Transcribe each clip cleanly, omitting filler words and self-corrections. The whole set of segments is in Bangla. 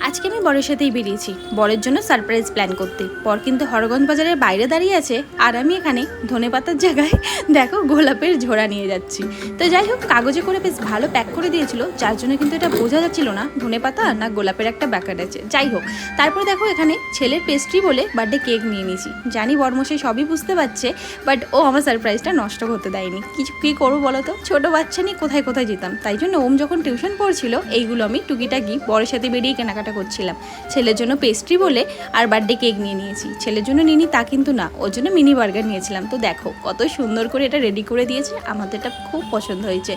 আজকে আমি বরের সাথেই বেরিয়েছি বরের জন্য সারপ্রাইজ প্ল্যান করতে। বর কিন্তু হরগঞ্জ বাজারের বাইরে দাঁড়িয়ে আছে আর আমি এখানে ধনেপাতার জায়গায় দেখো গোলাপের ঝোড়া নিয়ে যাচ্ছি। তো যাই হোক, কাগজে করে বেশ ভালো প্যাক করে দিয়েছিল, যার জন্য কিন্তু এটা বোঝা যাচ্ছিল না ধনেপাতা না গোলাপের একটা ব্যাকার আছে। যাই হোক, তারপরে দেখো এখানে ছেলের পেস্ট্রি বলে বার্থডে কেক নিয়ে নিয়েছি। জানি বরমশাই সবই বুঝতে পারছে, বাট ও আমার সারপ্রাইজটা নষ্ট করতে দেয়নি। কী করবো বলো তো, ছোটো বাচ্চা নিয়ে কোথায় কোথায় যেতাম, তাই জন্য ওম যখন টিউশন পড়ছিল এইগুলো আমি টুকিটাকি বরের সাথে বেরিয়ে কেনাকাটা করছিলাম। ছেলের জন্য পেস্ট্রি বলে আর বার্থডে কেক নিয়ে নিয়েছি। ছেলের জন্য নিনি তা কিন্তু না, ওর জন্য মিনি বার্গার নিয়েছিলাম। তো দেখো কত সুন্দর করে এটা রেডি করে দিয়েছে, আমাদের এটা খুব পছন্দ হয়েছে,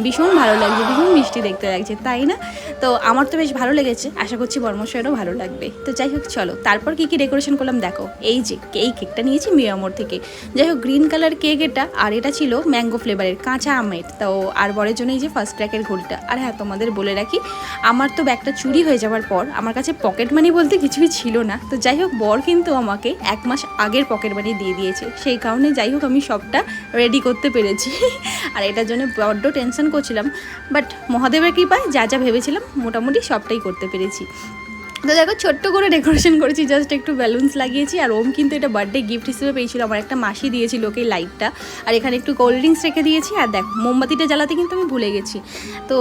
ভীষণ ভালো লাগছে, ভীষণ মিষ্টি দেখতে লাগছে, তাই না? তো আমার তো বেশ ভালো লেগেছে, আশা করছি বর্মশাইয়েরও ভালো লাগবে। তো যাই হোক চলো, তারপর কী ডেকোরেশন করলাম দেখো। এই যে এই কেকটা নিয়েছি মিয়ামোর থেকে। যাই হোক, গ্রিন কালার কেক এটা, আর এটা ছিল ম্যাঙ্গো ফ্লেভারের কাঁচা আমের। তো আর বরের জন্য এই যে ফার্স্ট ট্র্যাকের ঘড়িটা। আর হ্যাঁ, তোমাদের বলে রাখি, আমার তো ব্যাগটা চুরি হয়ে যাওয়ার পর আমার কাছে পকেট মানি বলতে কিছুই ছিল না। তো যাই হোক, বর কিন্তু আমাকে 1 মাস আগের পকেট মানি দিয়ে দিয়েছে, সেই কারণে যাই হোক আমি সবটা রেডি করতে পেরেছি। আর এটার জন্য বড্ড টেনশন করছিলাম, বাট মহাদেবের কৃপায় যা যা ভেবেছিলাম মোটামুটি সবটাই করতে পেরেছি। তো দেখো ছোট্ট করে ডেকোরেশন করেছি, জাস্ট একটু ব্যালুন্স লাগিয়েছি। আর ওম কিন্তু এটা বার্থডে গিফট হিসেবে পেয়েছিল, আমার একটা মাসি দিয়েছিল ওকে লাইটটা। আর এখানে একটু কোল্ড ড্রিঙ্কস রেখে দিয়েছি। আর দেখো মোমবাতিটা জ্বালাতে কিন্তু আমি ভুলে গেছি, তো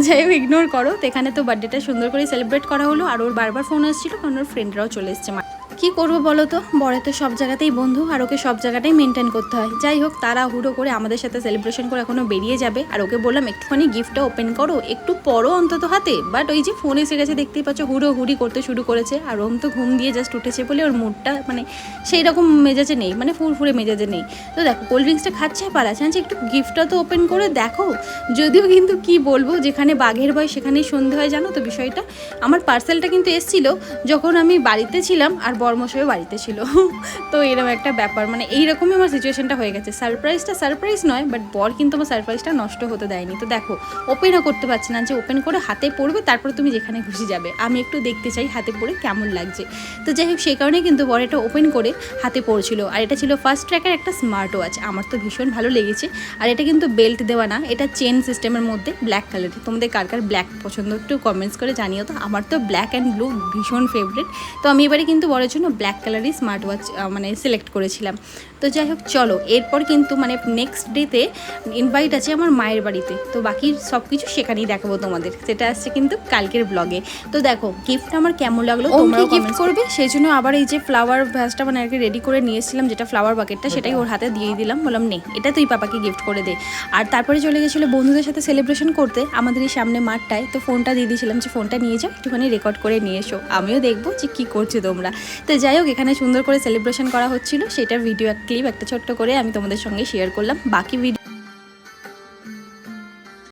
যাই হোক ইগনোর করো। তো এখানে তো বার্থডেটা সুন্দর করে সেলিব্রেট করা হলো। আর ওর বারবার ফোন আসছিলো, কারণ ওর ফ্রেন্ডরাও চলে এসছে। কী করবো বলো তো, বরে তো সব জায়গাতেই বন্ধু, আর ওকে সব জায়গাটাই মেনটেন করতে হয়। যাই হোক, তারা হুড়ো করে আমাদের সাথে সেলিব্রেশন করে এখনও বেরিয়ে যাবে। আর ওকে বললাম একটুখানি গিফটটা ওপেন করো, একটু পরো অন্তত হাতে। বাট ওই যে ফোন এসে গেছে, দেখতেই পাচ্ছ, হুড়ি করতে শুরু করেছে। আর ওম তো ঘুম দিয়ে জাস্ট উঠেছে বলে ওর মুডটা মানে সেই রকম মেজাজে নেই, মানে ফুরফুরে মেজাজে নেই। তো দেখো কোল্ড ড্রিঙ্কসটা খাচ্ছে, পালাচ্ছে, একটু গিফটটা তো ওপেন করে দেখো। যদিও কিন্তু কি বলবো, যেখানে বাঘের ভয় সেখানেই সন্ধে হয়, জানো তো বিষয়টা। আমার পার্সেলটা কিন্তু এসেছিলো যখন আমি বাড়িতে ছিলাম আর বর্মশাইও বাড়িতে ছিল। তো এরকম একটা ব্যাপার, মানে এইরকমই আমার সিচুয়েশনটা হয়ে গেছে। সারপ্রাইজটা সারপ্রাইজ নয়, বাট বর কিন্তু আমার সারপ্রাইজটা নষ্ট হতে দেয়নি। তো দেখো ওপেনও করতে পারছি না, যে ওপেন করে হাতে পড়বে তারপর তুমি যেখানে খুশি যাবে, আমি একটু দেখতে চাই হাতে পড়ে কেমন লাগছে। তো যাই হোক, সেই কারণে কিন্তু বর এটা ওপেন করে হাতে পড়ছিল। আর এটা ছিল ফার্স্ট ট্র্যাকের একটা স্মার্ট ওয়াচ, আমার তো ভীষণ ভালো লেগেছে। আর এটা কিন্তু বেল্ট দেওয়া না, এটা চেন সিস্টেমের মধ্যে ব্ল্যাক কালারের। তোমাদের কার কার ব্ল্যাক পছন্দ একটু কমেন্টস করে জানিও তো। আমার তো ব্ল্যাক অ্যান্ড ব্লু ভীষণ ফেভারিট। তো আমি এবারে কিন্তু বরের জন্য ব্ল্যাক কালারই স্মার্ট ওয়াচ মানে সিলেক্ট করেছিলাম। তো যাই হোক চলো, এরপর কিন্তু মানে নেক্সট ডেতে ইনভাইট আছে আমার মায়ের বাড়িতে। তো বাকি সব কিছু সেখানেই দেখাবো তোমাদের, সেটা আসছে কিন্তু কালকের ব্লগে। তো দেখো গিফট আমার কেমন লাগলো তোমরাও গিফট করবে, সেই জন্য আবার এই যে ফ্লাওয়ার ভ্যাসটা মানে আর কি রেডি করে নিয়ে এসেছিলাম, যেটা ফ্লাওয়ার বাকেটটা, সেটাই ওর হাতে দিয়ে দিলাম। বললাম নে এটা তুই পাপাকে গিফট করে দে। আর তারপরে চলে গেছিলো বন্ধুদের সাথে সেলিব্রেশন করতে আমাদের এই সামনে মাঠটায়। তো ফোনটা দিয়ে দিয়েছিলাম যে ফোনটা নিয়ে যাও, একটুখানি রেকর্ড করে নিয়ে এসো, আমিও দেখবো যে কী করছো তোমরা। তো যাই হোক, এখানে সুন্দর করে সেলিব্রেশন করা হচ্ছিল, সেটার ভিডিও ক্লিপ একটা ছোট্ট করে আমি তোমাদের সঙ্গে শেয়ার করলাম। বাকি ভিডিও